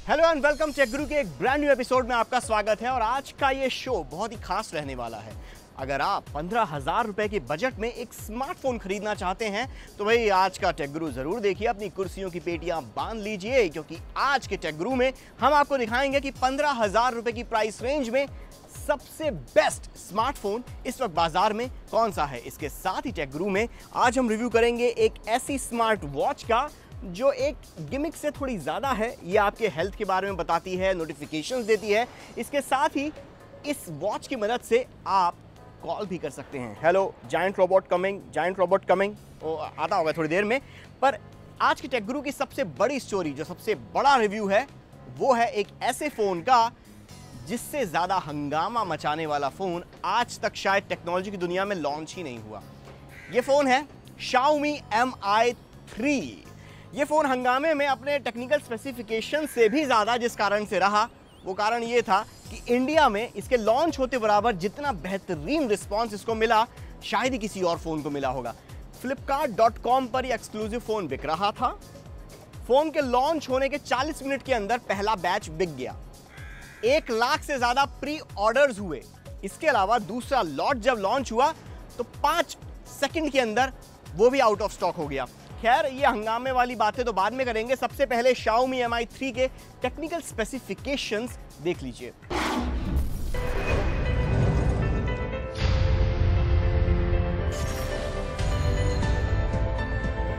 Hello and welcome take गुरु के एक brand new episode में आपका स्वागत है। और आज का ये शो बहुत ही खास रहने वाला है। अगर आप 15,000 रुपए के बजट में एक स्मार्टफोन खरीदना चाहते हैं तो भाई आज का टेक गुरु जरूर देखिए, अपनी कुर्सियों की पेटियां बांध लीजिए, क्योंकि आज के टेक गुरु में हम आपको दिखाएंगे कि 15,000 रुपए की प्राइस रेंज में सबसे बेस्ट स्मार्टफोन इस वक्त बाजार में कौन सा है। इसके साथ ही टेक गुरु में आज हम रिव्यू करेंगे एक ऐसी स्मार्ट वॉच का जो एक गिमिक से थोड़ी ज़्यादा है। ये आपके हेल्थ के बारे में बताती है, नोटिफिकेशंस देती है। इसके साथ ही इस वॉच की मदद से आप कॉल भी कर सकते हैं। हेलो जायंट रोबोट कमिंग वो आता होगा थोड़ी देर में। पर आज की टेक गुरु की सबसे बड़ी स्टोरी, जो सबसे बड़ा रिव्यू है, वो है एक ऐसे फ़ोन का जिससे ज़्यादा हंगामा मचाने वाला फ़ोन आज तक शायद टेक्नोलॉजी की दुनिया में लॉन्च ही नहीं हुआ। ये फ़ोन है Xiaomi Mi 3। ये फ़ोन हंगामे में अपने टेक्निकल स्पेसिफिकेशन से भी ज़्यादा जिस कारण से रहा, वो कारण ये था कि इंडिया में इसके लॉन्च होते बराबर जितना बेहतरीन रिस्पांस इसको मिला शायद ही किसी और फ़ोन को मिला होगा। Flipkart.com पर ये एक्सक्लूसिव फ़ोन बिक रहा था। फ़ोन के लॉन्च होने के 40 मिनट के अंदर पहला बैच बिक गया। 1 लाख से ज़्यादा प्री ऑर्डर्स हुए। इसके अलावा दूसरा लॉट जब लॉन्च हुआ तो 5 सेकंड के अंदर वो भी आउट ऑफ स्टॉक हो गया। खैर, ये हंगामे वाली बातें तो बाद में करेंगे। सबसे पहले Xiaomi Mi 3 के टेक्निकल स्पेसिफिकेशंस देख लीजिए।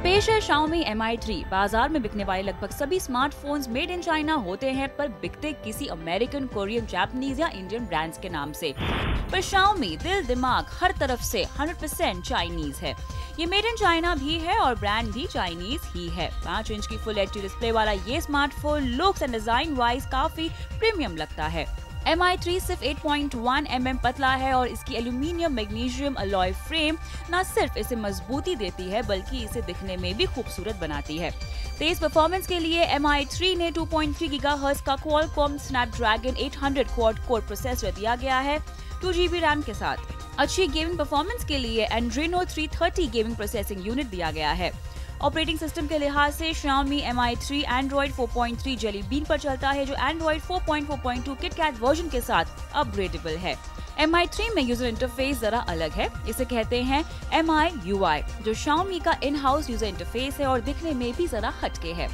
पेश है Xiaomi Mi 3। बाजार में बिकने वाले लगभग सभी स्मार्टफोन्स मेड इन चाइना होते हैं, पर बिकते किसी अमेरिकन, कोरियन, जापानीज या इंडियन ब्रांड्स के नाम से। पर Xiaomi दिल दिमाग हर तरफ से 100% चाइनीज है। ये मेड इन चाइना भी है और ब्रांड भी चाइनीज ही है। 5 इंच की फुल एचडी डिस्प्ले वाला ये smartphone looks and design wise काफी प्रीमियम लगता है। Mi 3 सिर्फ 8.1 mm पतला है और इसकी एल्यूमिनियम मैग्नीशियम अलॉय फ्रेम न सिर्फ इसे मजबूती देती है बल्कि इसे दिखने में भी खूबसूरत बनाती है। तेज परफॉर्मेंस के लिए Mi 3 ने 2.3 GHz का Qualcomm Snapdragon 800 quad core processor दिया गया है, 2 GB रैम के साथ। अच्छी गेमिंग परफॉर्मेंस के लिए Adreno 330 गेमिंग प्रोसेसिंग यूनिट दिया गया है। ऑपरेटिंग सिस्टम के लिहाज से Xiaomi Mi 3 Android 4.3 Jelly Bean पर चलता है, जो Android 4.4.2 KitKat वर्जन के साथ अपग्रेडेबल है। Mi 3 में यूजर इंटरफेस जरा अलग है। इसे कहते हैं Mi UI, जो Xiaomi का इन हाउस यूजर इंटरफेस है और दिखने में भी जरा हटके है।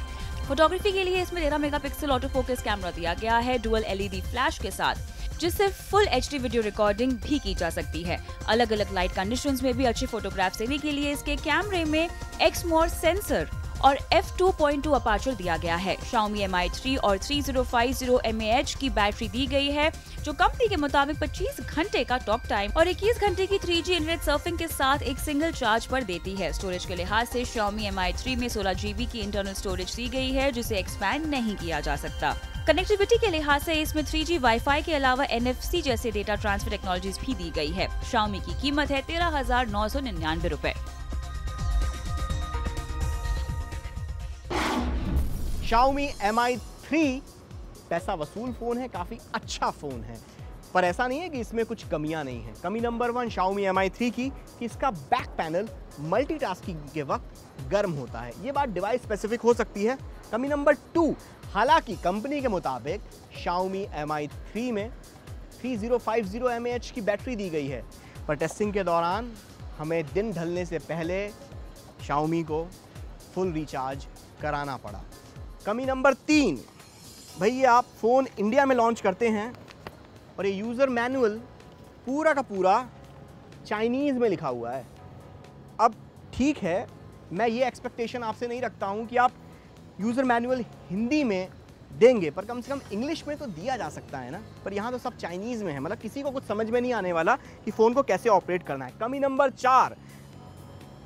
फोटोग्राफी के लिए इसमें 13 मेगापिक्सल ऑटो फोकस कैमरा दिया गया है, डुअल LED फ्लैश के साथ, जिससे फुल HD वीडियो रिकॉर्डिंग भी की जा सकती है। अलग अलग लाइट कंडीशंस में भी अच्छी फोटोग्राफ्स लेने के लिए इसके कैमरे में XMOR सेंसर और f2.2 अपर्चर दिया गया है। Xiaomi Mi 3 और 3050 mAh की बैटरी दी गई है, जो कंपनी के मुताबिक 25 घंटे का टॉक टाइम और 21 घंटे की 3G इंटरनेट सर्फिंग के साथ एक सिंगल चार्ज पर देती है। स्टोरेज के लिहाज से Xiaomi Mi 3 में 16 GB की इंटरनल स्टोरेज दी गई है, जिसे एक्सपैंड नहीं किया जा सकता। कनेक्टिविटी के लिहाज से इसमें 3G वाईफाई के अलावा NFC जैसे डेटा ट्रांसफर टेक्नोलॉजीज भी दी गई है। Xiaomi की कीमत है 13,999 रुपए। Xiaomi Mi 3 पैसा वसूल फ़ोन है, काफ़ी अच्छा फ़ोन है, पर ऐसा नहीं है कि इसमें कुछ कमियां नहीं हैं। कमी नंबर 1 Xiaomi Mi 3 की कि इसका बैक पैनल मल्टीटास्किंग के वक्त गर्म होता है। ये बात डिवाइस स्पेसिफिक हो सकती है। कमी नंबर 2, हालांकि कंपनी के मुताबिक Xiaomi Mi 3 में 3050 mAh की बैटरी दी गई है, पर टेस्टिंग के दौरान हमें दिन ढलने से पहले Xiaomi को फुल रिचार्ज कराना पड़ा। कमी नंबर 3, भैया आप फ़ोन इंडिया में लॉन्च करते हैं और ये यूज़र मैनुअल पूरा का पूरा चाइनीज़ में लिखा हुआ है। अब ठीक है, मैं ये एक्सपेक्टेशन आपसे नहीं रखता हूँ कि आप यूज़र मैनुअल हिंदी में देंगे, पर कम से कम इंग्लिश में तो दिया जा सकता है ना। पर यहाँ तो सब चाइनीज़ में है, मतलब किसी को कुछ समझ में नहीं आने वाला कि फ़ोन को कैसे ऑपरेट करना है। कमी नंबर 4,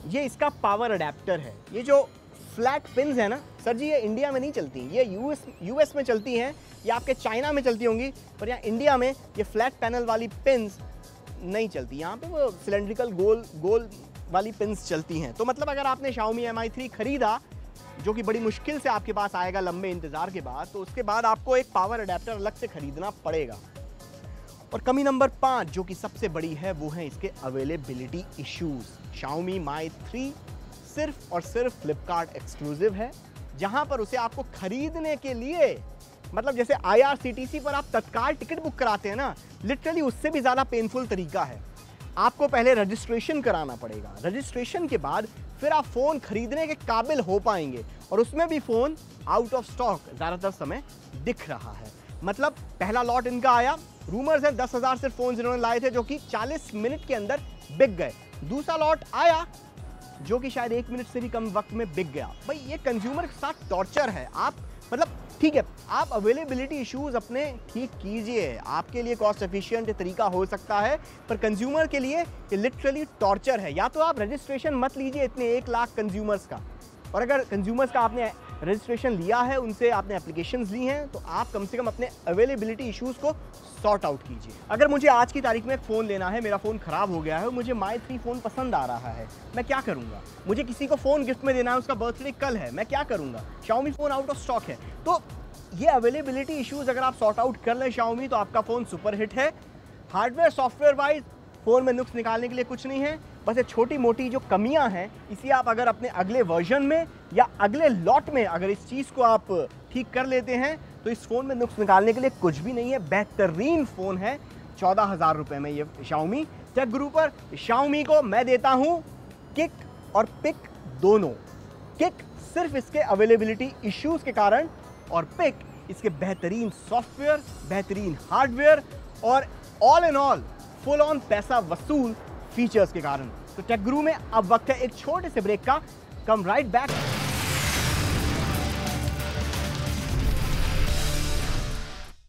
ये इसका पावर अडेप्टर है। ये जो फ्लैट पिन्स है ना सर जी, ये इंडिया में नहीं चलती, ये यूएस में चलती हैं, या आपके चाइना में चलती होंगी, पर यहाँ इंडिया में ये फ्लैट पैनल वाली पिन्स नहीं चलती। यहाँ पे वो सिलेंड्रिकल गोल वाली पिन्स चलती हैं। तो मतलब अगर आपने Xiaomi Mi 3 खरीदा, जो कि बड़ी मुश्किल से आपके पास आएगा लंबे इंतज़ार के बाद, तो उसके बाद आपको एक पावर अडेप्टर अलग से खरीदना पड़ेगा। और कमी नंबर 5 जो कि सबसे बड़ी है, वो है इसके अवेलेबिलिटी इश्यूज़। Xiaomi Mi 3 सिर्फ और सिर्फ फ्लिपकार्ट एक्सक्लूसिव है, जहां पर उसे आपको खरीदने के लिए मतलब जैसे IRCTC पर आप तत्काल टिकट बुक कराते हैं ना, लिटरली उससे भी ज़्यादा पेनफुल तरीका है। आपको पहले रजिस्ट्रेशन कराना पड़ेगा, रजिस्ट्रेशन के बाद फिर आप फ़ोन खरीदने के काबिल हो पाएंगे, और उसमें भी फ़ोन आउट ऑफ स्टॉक ज़्यादातर समय दिख रहा है। मतलब पहला लॉट इनका आया, रूमर्स है 10,000 से फ़ोन इन्होंने लाए थे जो कि 40 मिनट के अंदर बिक गए। दूसरा लॉट आया जो कि शायद 1 मिनट से भी कम वक्त में बिक गया। भाई ये कंज्यूमर के साथ टॉर्चर है। आप मतलब ठीक है, आप अवेलेबिलिटी इश्यूज अपने ठीक कीजिए, आपके लिए कॉस्ट एफिशिएंट तरीका हो सकता है, पर कंज्यूमर के लिए ये लिटरली टॉर्चर है। या तो आप रजिस्ट्रेशन मत लीजिए इतने 1 लाख कंज्यूमर्स का, और अगर कंज्यूमर्स का आपने रजिस्ट्रेशन लिया है, उनसे आपने एप्लीकेशंस ली हैं, तो आप कम से कम अपने अवेलेबिलिटी इश्यूज को सॉर्ट आउट कीजिए। अगर मुझे आज की तारीख में एक फ़ोन लेना है, मेरा फ़ोन ख़राब हो गया है, मुझे My3 फ़ोन पसंद आ रहा है, मैं क्या करूँगा? मुझे किसी को फ़ोन गिफ्ट में देना है, उसका बर्थडे कल है, मैं क्या करूँगा? Xiaomi phone out of stock है। तो ये अवेलेबिलिटी इश्यूज़ अगर आप सॉर्ट आउट कर लें Xiaomi, तो आपका फ़ोन सुपर हिट है। हार्डवेयर सॉफ्टवेयर वाइज फ़ोन में नुक्स निकालने के लिए कुछ नहीं है, बस ये छोटी मोटी जो कमियां हैं, इसी आप अगर अपने अगले वर्जन में या अगले लॉट में अगर इस चीज़ को आप ठीक कर लेते हैं, तो इस फ़ोन में नुक्स निकालने के लिए कुछ भी नहीं है। बेहतरीन फ़ोन है। 14,000 रुपये में ये Xiaomi। टेक गुरु पर Xiaomi को मैं देता हूँ किक और पिक दोनों। किक सिर्फ इसके अवेलेबिलिटी इश्यूज़ के कारण, और पिक इसके बेहतरीन सॉफ्टवेयर, बेहतरीन हार्डवेयर और all in all full on पैसा वसूल फीचर्स के कारण। तो टेक गुरु में अब वक्त है एक छोटे से ब्रेक का। कम राइट बैक।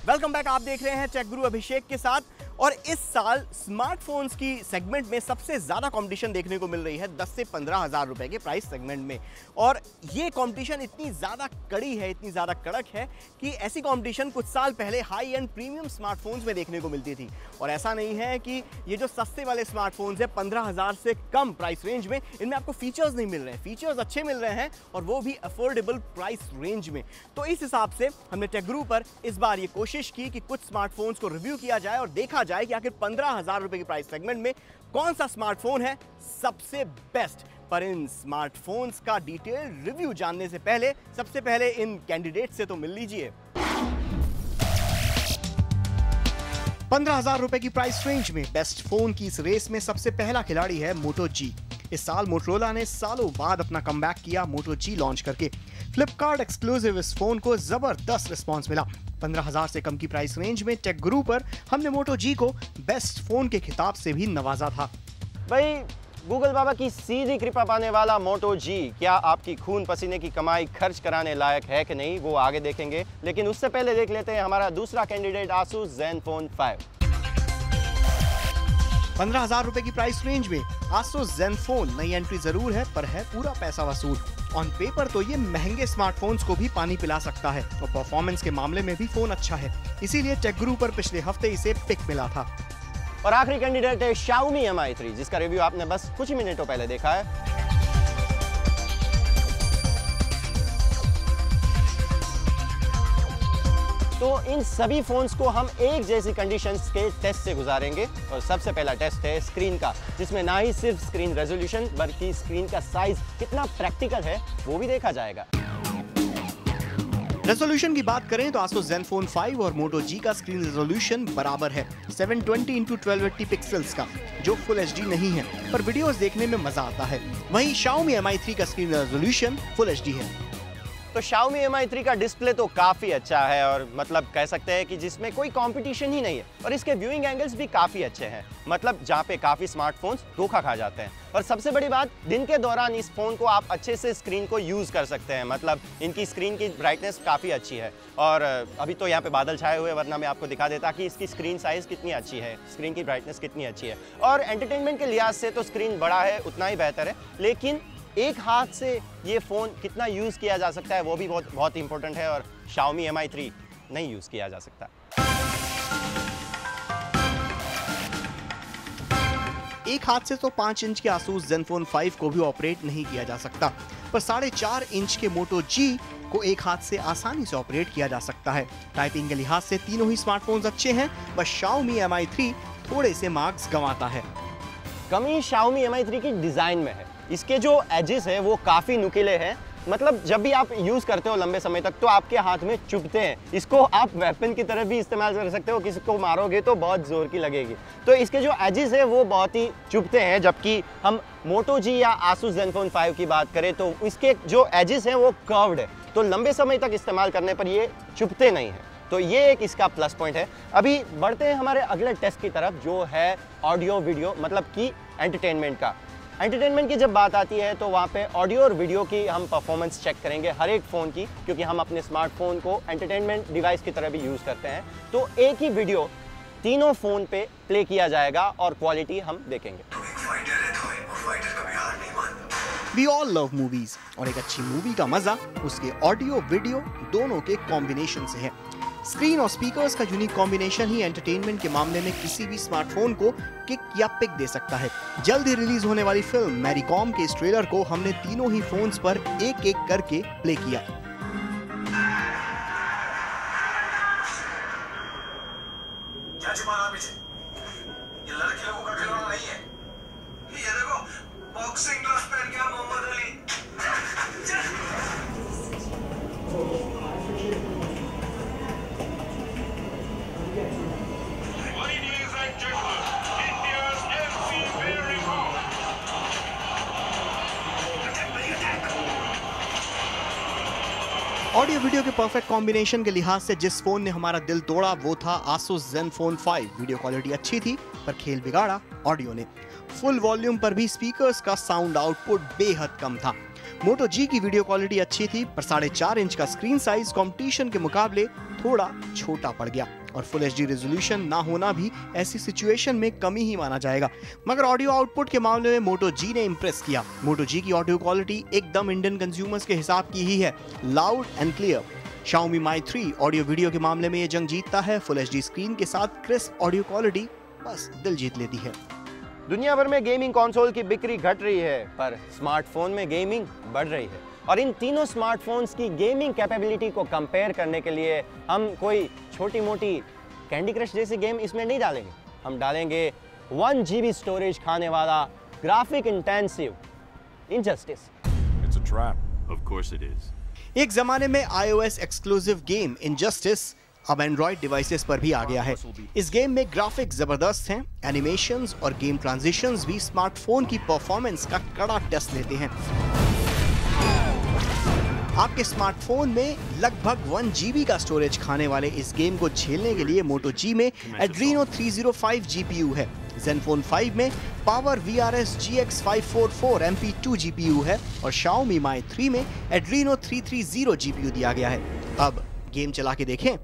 Welcome back. आप देख रहे हैं टेक गुरु अभिषेक के साथ, और इस साल स्मार्टफोन्स की सेगमेंट में सबसे ज़्यादा कंपटीशन देखने को मिल रही है 10 से 15,000 रुपए के प्राइस सेगमेंट में। और ये कंपटीशन इतनी ज़्यादा कड़ी है, इतनी ज़्यादा कड़क है कि ऐसी कंपटीशन कुछ साल पहले हाई एंड प्रीमियम स्मार्टफोन्स में देखने को मिलती थी। और ऐसा नहीं है कि ये जो सस्ते वाले स्मार्टफोन्स हैं 15,000 से कम प्राइस रेंज में, इनमें आपको फीचर्स नहीं मिल रहे हैं। फीचर्स अच्छे मिल रहे हैं, और वो भी अफोर्डेबल प्राइस रेंज में। तो इस हिसाब से हमने टेक गुरु पर इस बार ये कोशिश की कि कुछ स्मार्टफोन्स को रिव्यू किया जाए और देखा जाए कि आखिर 15,000 रुपए के प्राइस सेगमेंट में कौन सा स्मार्टफोन है सबसे बेस्ट। पर इन स्मार्टफोन्स का डिटेल रिव्यू जानने से पहले सबसे पहले इन कैंडिडेट से तो मिल लीजिए। 15,000 रुपए की प्राइस रेंज में बेस्ट फोन की इस रेस में सबसे पहला खिलाड़ी है Moto G। इस साल मोटरोला ने सालों बाद अपना कमबैक किया Moto G लॉन्च करके। फ्लिपकार्ट एक्सक्लूसिव इस फोन को जबरदस्त रिस्पांस मिला। 15,000 से कम की प्राइस रेंज में टेक गुरु पर हमने Moto G को बेस्ट फोन के खिताब से भी नवाजा था। भाई गूगल बाबा की सीधी कृपा पाने वाला Moto G क्या आपकी खून पसीने की कमाई खर्च कराने लायक है कि नहीं, वो आगे देखेंगे। लेकिन उससे पहले देख लेते हैं हमारा दूसरा कैंडिडेट Asus Zenfone 5। 15,000 रुपए की प्राइस रेंज में Asus Zenfone नई एंट्री जरूर है, पर है पूरा पैसा वसूल। ऑन पेपर तो ये महंगे स्मार्टफोन्स को भी पानी पिला सकता है, और परफॉर्मेंस के मामले में भी फोन अच्छा है, इसीलिए टेक गुरु पर पिछले हफ्ते इसे पिक मिला था। और आखिरी कैंडिडेट है Xiaomi Mi 3, जिसका रिव्यू आपने बस कुछ ही मिनटों पहले देखा है। तो इन सभी फोन्स को हम एक जैसी कंडीशंस के टेस्ट से गुजारेंगे, और सबसे पहला टेस्ट है स्क्रीन का, जिसमें ना ही सिर्फ स्क्रीन रेजोल्यूशन बल्कि स्क्रीन का साइज कितना प्रैक्टिकल है वो भी देखा जाएगा। रेजोल्यूशन की बात करें तो Asus Zenfone 5 और Moto G का स्क्रीन रेजोल्यूशन बराबर है 720x1280 पिक्सल्स का, जो फुल HD नहीं है, पर वीडियोस देखने में मजा आता है। वहीं Xiaomi Mi 3 का स्क्रीन रेजोल्यूशन फुल HD है। तो Xiaomi Mi 3 का डिस्प्ले तो काफ़ी अच्छा है, और मतलब कह सकते हैं कि जिसमें कोई कंपटीशन ही नहीं है, और इसके व्यूइंग एंगल्स भी काफ़ी अच्छे हैं, मतलब जहाँ पे काफ़ी स्मार्टफोन्स धोखा खा जाते हैं। और सबसे बड़ी बात, दिन के दौरान इस फ़ोन को आप अच्छे से स्क्रीन को यूज़ कर सकते हैं, मतलब इनकी स्क्रीन की ब्राइटनेस काफ़ी अच्छी है। और अभी तो यहाँ पे बादल छाए हुए, वरना मैं आपको दिखा देता कि इसकी स्क्रीन साइज़ कितनी अच्छी है, स्क्रीन की ब्राइटनेस कितनी अच्छी है। और एंटरटेनमेंट के लिहाज से तो स्क्रीन बड़ा है, उतना ही बेहतर है, लेकिन एक हाथ से ये फ़ोन कितना यूज़ किया जा सकता है वो भी बहुत इंपॉर्टेंट है, और Xiaomi Mi 3 नहीं यूज़ किया जा सकता। एक हाथ से तो 5 इंच के Asus Zenfone 5 को भी ऑपरेट नहीं किया जा सकता, पर 4.5 इंच के Moto G को एक हाथ से आसानी से ऑपरेट किया जा सकता है। टाइपिंग के लिहाज से तीनों ही स्मार्टफोन्स अच्छे हैं, बस Xiaomi Mi 3 थोड़े से मार्क्स गंवाता है। कमी Xiaomi Mi 3 की डिज़ाइन में है। इसके जो एजेस है वो काफ़ी नुकीले हैं, मतलब जब भी आप यूज़ करते हो लंबे समय तक तो आपके हाथ में चुभते हैं। इसको आप वेपन की तरह भी इस्तेमाल कर सकते हो, किसी को मारोगे तो बहुत ज़ोर की लगेगी। तो इसके जो एजेस है वो बहुत ही चुभते हैं। जबकि हम मोटो जी या आसूस ज़ेनफोन 5 की बात करें तो इसके जो एजेस हैं वो कर्व्ड है, तो लंबे समय तक इस्तेमाल करने पर ये चुभते नहीं हैं। तो ये एक इसका प्लस पॉइंट है। अभी बढ़ते हैं हमारे अगले टेस्ट की तरफ, जो है ऑडियो वीडियो मतलब कि एंटरटेनमेंट का। एंटरटेनमेंट की जब बात आती है तो वहाँ पे ऑडियो और वीडियो की हम परफॉर्मेंस चेक करेंगे हर एक फ़ोन की, क्योंकि हम अपने स्मार्टफोन को एंटरटेनमेंट डिवाइस की तरह भी यूज़ करते हैं। तो एक ही वीडियो तीनों फ़ोन पे प्ले किया जाएगा और क्वालिटी हम देखेंगे। We all love movies, और एक अच्छी मूवी का मजा उसके ऑडियो वीडियो दोनों के कॉम्बिनेशन से है। स्क्रीन और स्पीकर्स का यूनिक कॉम्बिनेशन ही एंटरटेनमेंट के मामले में किसी भी स्मार्टफोन को किक या पिक दे सकता है। जल्द ही रिलीज होने वाली फिल्म मैरी कॉम के इस ट्रेलर को हमने तीनों ही फोन्स पर एक एक करके प्ले किया। क्या छुपा रहा पीछे? ये लड़के लोगों का खिलौना नहीं है। ये देखो, बॉक्सिंग ग्लव्स पहन के Muhammad Ali. Ladies and gentlemen, India's MC Mary Kom. Audio video के परफेक्ट कॉम्बिनेशन के लिहाज से जिस फोन ने हमारा दिल तोड़ा वो था आसूस ज़ेनफोन 5। वीडियो क्वालिटी अच्छी थी पर खेल बिगाड़ा ऑडियो ने। फुल वॉल्यूम पर भी स्पीकर्स का साउंड आउटपुट बेहद कम था। मोटो जी की वीडियो क्वालिटी अच्छी थी पर 4.5 इंच का स्क्रीन साइज कंपटीशन के मुकाबले थोड़ा छोटा पड़ गया, और फुल एचडी रेजोल्यूशन ना होना भी ऐसी सिचुएशन में कमी ही माना जाएगा। मगर ऑडियो आउटपुट के मामले में मोटो जी ने इंप्रेस किया। मोटो जी की ऑडियो क्वालिटी एकदम इंडियन कंज्यूमर्स के हिसाब की ही है, loud and clear. Xiaomi Mi 3 audio video के मामले में ये जंग जीतता है। फुल एचडी स्क्रीन के साथ क्रिस्प ऑडियो क्वालिटी बस दिल जीत लेती है। दुनिया भर में गेमिंग कंसोल की बिक्री घट रही है पर स्मार्टफोन में गेमिंग बढ़ रही है, और इन तीनों स्मार्टफोन्स की गेमिंग कैपेबिलिटी को कंपेयर करने के लिए हम कोई छोटी मोटी कैंडी क्रश जैसी गेम इसमें नहीं डालेंगे। हम डालेंगे 1 GB स्टोरेज खाने वाला graphic intensive injustice. It's a trap. Of course it is. एक जमाने में iOS एक्सक्लूसिव गेम इनजस्टिस अब एंड्रॉइड डिवाइसेस पर भी आ गया है। इस गेम में ग्राफिक्स जबरदस्त हैं, एनिमेशंस और गेम ट्रांजिशंस भी स्मार्टफोन की परफॉर्मेंस का कड़ा टेस्ट लेते हैं। आपके स्मार्टफोन में लगभग 1 GB का स्टोरेज खाने वाले इस गेम को झेलने के लिए मोटो जी में Adreno 305 GPU है। Zenfone 5 में Power VRS GX 544 MP2 GPU है और Xiaomi Mi 3 में Adreno 330 GPU दिया गया है। अब गेम चला के देखें।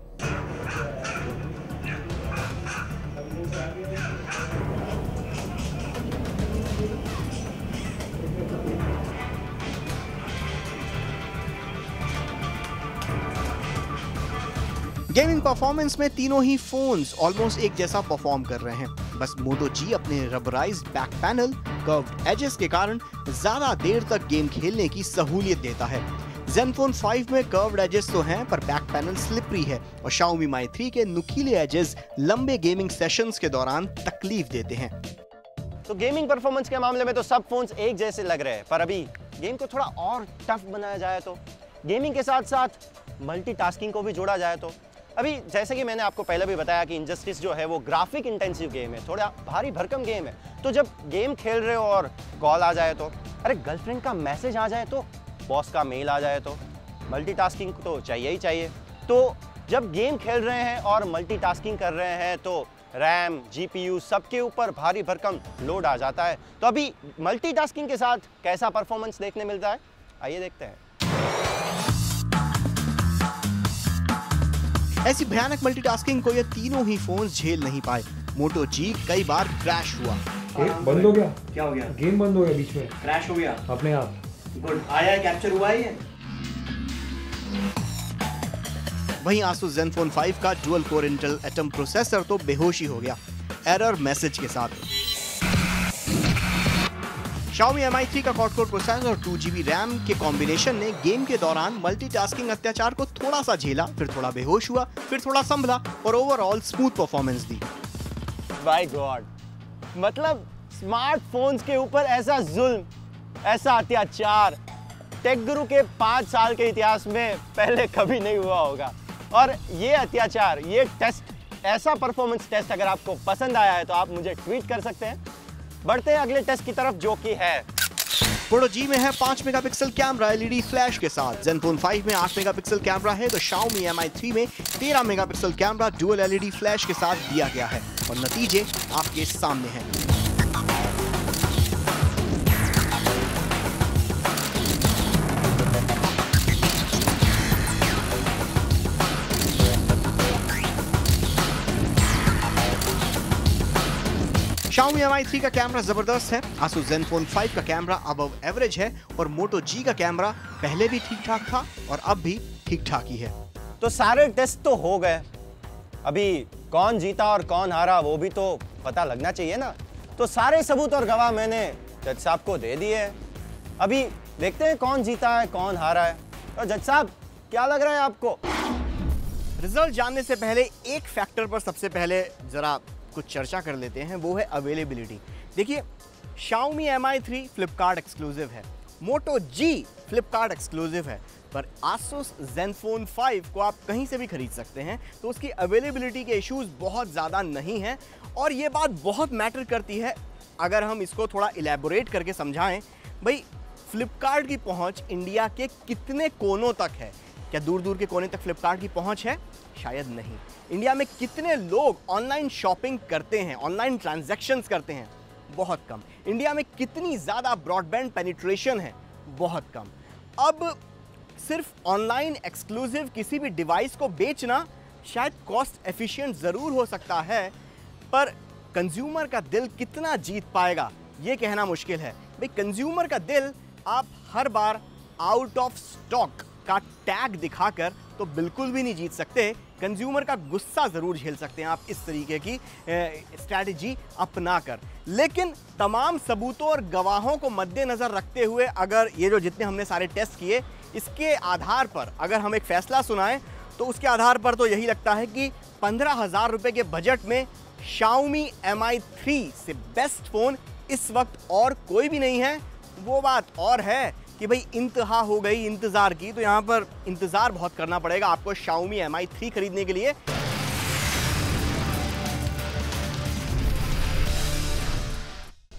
गेमिंग परफॉर्मेंस में तीनों ही फोन्स ऑलमोस्ट एक जैसा परफॉर्म कर रहे हैं। बस मोटो जी अपने rubberised back panel, curved edges के कारण ज्यादा देर तक गेम खेलने की सहूलियत देता है। Zenfone 5 में कर्व्ड एजेस तो हैं पर बैक पैनल स्लिपरी है, और Xiaomi Mi 3 के नुकीले एजेस लंबे गेमिंग सेशंस के दौरान तकलीफ देते हैं। तो गेमिंग परफॉर्मेंस के मामले में तो सब फोन्स एक जैसे लग रहे हैं, पर अभी गेम को थोड़ा और टफ बनाया जाए तो, गेमिंग के साथ साथ मल्टीटास्किंग को भी जोड़ा जाए तो। अभी जैसे कि मैंने आपको पहले भी बताया कि इनजस्टिस जो है वो ग्राफिक इंटेंसिव गेम है, थोड़ा भारी भरकम गेम है। तो जब गेम खेल रहे हो और कॉल आ जाए तो, अरे गर्लफ्रेंड का मैसेज आ जाए तो, बॉस का मेल आ जाए तो, मल्टीटास्किंग तो चाहिए ही चाहिए। तो जब गेम खेल रहे हैं और मल्टीटास्किंग कर रहे हैं तो रैम, जीपीयू सबके ऊपर भारी भरकम लोड आ जाता है। तो अभी मल्टीटास्किंग के साथ कैसा परफॉर्मेंस देखने मिलता है, आइए देखते हैं। ऐसी भयानक मल्टीटास्किंग को ये तीनों ही फोन्स झेल नहीं पाए। मोटो जी कई बार क्रैश हुआ। बंद हो गया। क्या हो गया? गेम बंद हो गया बीच में, क्रैश हो गया अपने आप। गुड, आया है, कैप्चर हुआ है। वहीं Asus Zenfone 5 का dual core Intel atom processor तो बेहोशी हो गया एरर मैसेज के साथ। Xiaomi Mi 3 का क्वाड कोर प्रोसेसर और 2 GB रैम के कॉम्बिनेशन ने गेम के दौरान मल्टीटास्किंग अत्याचार को थोड़ा सा झेला, फिर थोड़ा बेहोश हुआ, फिर थोड़ा संभला और ओवरऑल स्मूथ परफॉर्मेंस दी। बाय गॉड, मतलब स्मार्टफोन्स के ऊपर ऐसा जुल्म, ऐसा अत्याचार, टेक गुरु के 5 साल के इतिहास में पहले कभी नहीं हुआ होगा। और ये अत्याचार, ये टेस्ट, ऐसा परफॉर्मेंस टेस्ट अगर आपको पसंद आया है तो आप मुझे ट्वीट कर सकते हैं। बढ़ते हैं अगले टेस्ट की तरफ, जो कि है मोटो जी में है 5 मेगापिक्सल कैमरा एलईडी फ्लैश के साथ। ज़ेनफोन 5 में 8 मेगापिक्सल कैमरा है, तो Xiaomi Mi 3 में 13 megapixel camera dual LED flash के साथ दिया गया है और नतीजे आपके सामने हैं। Xiaomi Mi 3 का कैमरा जबरदस्त है, Asus Zenfone 5 का कैमरा अबव एवरेज है और Moto G का कैमरा पहले भी ठीक ठाक था और अब भी ठीक ठाक ही है। तो सारे टेस्ट तो हो गए, अभी कौन जीता और कौन हारा वो भी तो पता लगना चाहिए ना। तो सारे सबूत और गवाह मैंने जज साहब को दे दिए हैं। अभी देखते हैं कौन जीता है कौन हारा है। तो जज साहब क्या लग रहा है आपको? रिजल्ट जानने से पहले एक फैक्टर पर सबसे पहले जरा कुछ चर्चा कर लेते हैं, वो है अवेलेबिलिटी। देखिए, Xiaomi Mi 3 फ्लिपकार्ट एक्सक्लूसिव है, Moto G फ्लिपकार्ट एक्सक्लूसिव है, पर Asus Zenfone 5 को आप कहीं से भी खरीद सकते हैं, तो उसकी अवेलेबिलिटी के इश्यूज बहुत ज़्यादा नहीं हैं। और ये बात बहुत मैटर करती है अगर हम इसको थोड़ा इलेबोरेट करके समझाएं। भाई, फ्लिपकार्ट की पहुंच इंडिया के कितने कोनों तक है? क्या दूर दूर के कोने तक फ्लिपकार्ट की पहुंच है? शायद नहीं। इंडिया में कितने लोग ऑनलाइन शॉपिंग करते हैं, ऑनलाइन ट्रांजैक्शंस करते हैं? बहुत कम। इंडिया में कितनी ज़्यादा ब्रॉडबैंड पेनिट्रेशन है? बहुत कम। अब सिर्फ ऑनलाइन एक्सक्लूसिव किसी भी डिवाइस को बेचना शायद कॉस्ट एफिशिएंट ज़रूर हो सकता है, पर कंज्यूमर का दिल कितना जीत पाएगा ये कहना मुश्किल है। भाई, कंज्यूमर का दिल आप हर बार आउट ऑफ स्टॉक का टैग दिखाकर तो बिल्कुल भी नहीं जीत सकते। कंज्यूमर का गुस्सा ज़रूर झेल सकते हैं आप इस तरीके की स्ट्रैटेजी अपनाकर। लेकिन तमाम सबूतों और गवाहों को मद्देनज़र रखते हुए अगर ये जो जितने हमने सारे टेस्ट किए, इसके आधार पर अगर हम एक फ़ैसला सुनाएं तो उसके आधार पर तो यही लगता है कि 15,000 रुपये के बजट में Xiaomi Mi 3 से बेस्ट फ़ोन इस वक्त और कोई भी नहीं है। वो बात और है कि भाई इंतहा हो गई इंतज़ार की, तो यहाँ पर इंतज़ार बहुत करना पड़ेगा आपको Xiaomi Mi 3 खरीदने के लिए।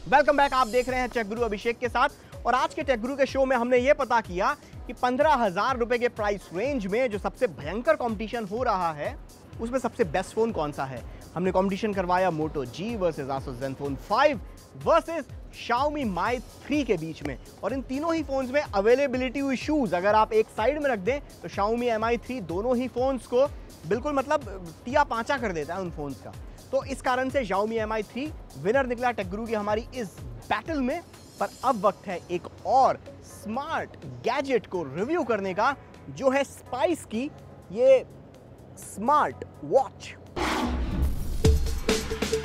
वेलकम बैक, आप देख रहे हैं टेक गुरु अभिषेक के साथ। और आज के टेक गुरु के शो में हमने ये पता किया कि 15,000 रुपये के प्राइस रेंज में जो सबसे भयंकर कंपटीशन हो रहा है उसमें सबसे बेस्ट फ़ोन कौन सा है। हमने कंपटीशन करवाया Moto G versus Asus Zenfone 5 versus Xiaomi Mi 3 के बीच में। और इन तीनों ही फोन्स में अवेलेबिलिटी इश्यूज अगर आप एक साइड में रख दें तो Xiaomi Mi 3 दोनों ही फोन्स को बिल्कुल मतलब तिया पांचा कर देता है उन फोन्स का। तो इस कारण से Xiaomi Mi 3 विनर निकला टेक गुरु की हमारी इस बैटल में। पर अब वक्त है एक और स्मार्ट गैजेट को रिव्यू करने का, जो है स्पाइस की ये स्मार्ट वॉच।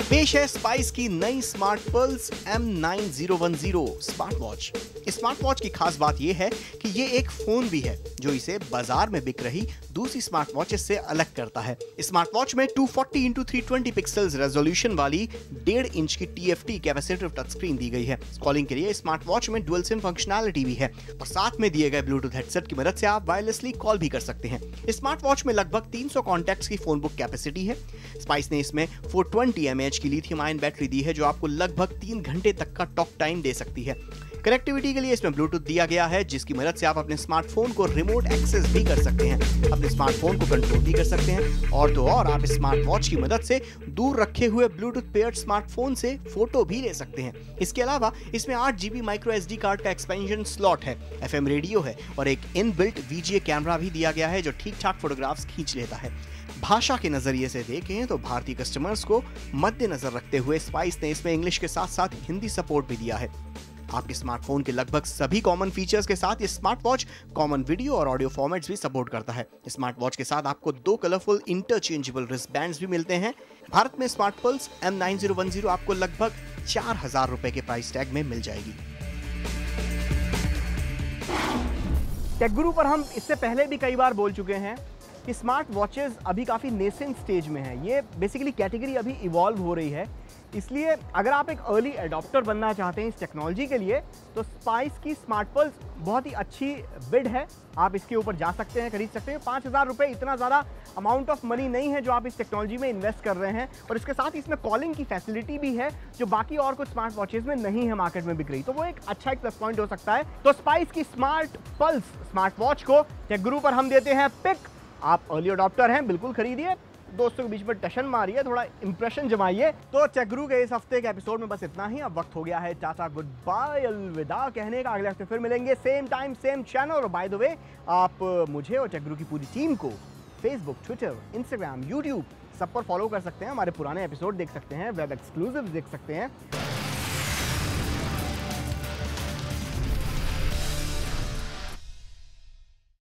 पेश है स्पाइस की नई smart pulse M9010 smart watch. इस स्मार्ट वॉच की खास बात यह है कि ये एक फोन भी है, जो इसे बाजार में बिक रही दूसरी स्मार्ट वॉचेस से अलग करता है। इस स्मार्ट वॉच में 240x320 पिक्सल्स रेजोल्यूशन वाली 1.5 इंच की TFT कैपेसिटिव टच स्क्रीन दी गई है। कॉलिंग के लिए स्मार्ट वॉच में डुअल सिम फंक्शनैलिटी भी है और साथ में दिए गए ब्लूटूथ हेडसेट की मदद से आप वायरलेसली कॉल भी कर सकते हैं। इस स्मार्ट वॉच में लगभग 300 कॉन्टैक्ट्स की फोन बुक कैपेसिटी है। स्पाइस ने इसमें 420 mAh की लिथियम आयन बैटरी दी है, जो आपको लगभग 3 घंटे तक का टॉक टाइम दे सकती है। कनेक्टिविटी के लिए इसमें ब्लूटूथ दिया गया है, जिसकी मदद से आप अपने स्मार्टफोन को रिमोट एक्सेस भी कर सकते हैं, अपने स्मार्टफोन को कंट्रोल भी कर सकते हैं। और तो और आप स्मार्ट वॉच की मदद से दूर रखे हुए ब्लूटूथ पेयर्ड स्मार्टफोन से फोटो भी ले सकते हैं। इसके अलावा इसमें 8 GB माइक्रो SD कार्ड का एक्सपेंशन स्लॉट है, FM रेडियो है और एक इनबिल्ट VGA कैमरा भी दिया गया है, जो ठीक ठाक फोटोग्राफ्स खींच लेता है। भाषा के नजरिए से देखें तो भारतीय कस्टमर्स को मद्देनजर रखते हुए स्पाइस ने इसमें इंग्लिश के साथ साथ हिंदी सपोर्ट भी दिया है। आपके स्मार्टफोन के लगभग सभी कॉमन फीचर्स के साथ ये स्मार्ट वॉच कॉमन वीडियो और ऑडियो फॉर्मेट्स भी सपोर्ट करता है। स्मार्ट वॉच के साथ आपको 2 कलरफुल इंटरचेंजेबल रिस्टबैंड्स भी मिलते हैं। भारत में स्मार्ट पल्स M9010 आपको लगभग 4,000 रुपए के प्राइस टैग में मिल जाएगी। टेक गुरु पर हम इससे पहले भी कई बार बोल चुके हैं कि स्मार्ट वॉचेस अभी काफ़ी नेसेंट स्टेज में है। ये बेसिकली कैटेगरी अभी इवॉल्व हो रही है। इसलिए अगर आप एक अर्ली एडॉप्टर बनना चाहते हैं इस टेक्नोलॉजी के लिए, तो स्पाइस की स्मार्ट पल्स बहुत ही अच्छी बिड है। आप इसके ऊपर जा सकते हैं, खरीद सकते हैं। 5,000 रुपये इतना ज़्यादा अमाउंट ऑफ मनी नहीं है जो आप इस टेक्नोलॉजी में इन्वेस्ट कर रहे हैं, और इसके साथ इसमें कॉलिंग की फैसिलिटी भी है जो बाकी और कुछ स्मार्ट वॉचेज़ में नहीं है मार्केट में बिक रही, तो वो एक अच्छा एक प्लस पॉइंट हो सकता है। तो स्पाइस की स्मार्ट पल्स स्मार्ट वॉच को टेकगुरु पर हम देते हैं पिक। आप अर्ली अडॉप्टर हैं, बिल्कुल खरीदिए, दोस्तों के बीच में टशन मारिए, थोड़ा इंप्रेशन जमाइए। तो टेकगुरु के इस हफ्ते के एपिसोड में बस इतना ही। अब वक्त हो गया है टाटा गुड बाय अलविदा कहने का। अगले हफ्ते फिर मिलेंगे, सेम टाइम सेम चैनल। और बाय द वे, आप मुझे और टेकगुरु की पूरी टीम को फेसबुक, ट्विटर, इंस्टाग्राम, यूट्यूब सब पर फॉलो कर सकते हैं। हमारे पुराने एपिसोड देख सकते हैं, वेब एक्सक्लूसिव देख सकते हैं।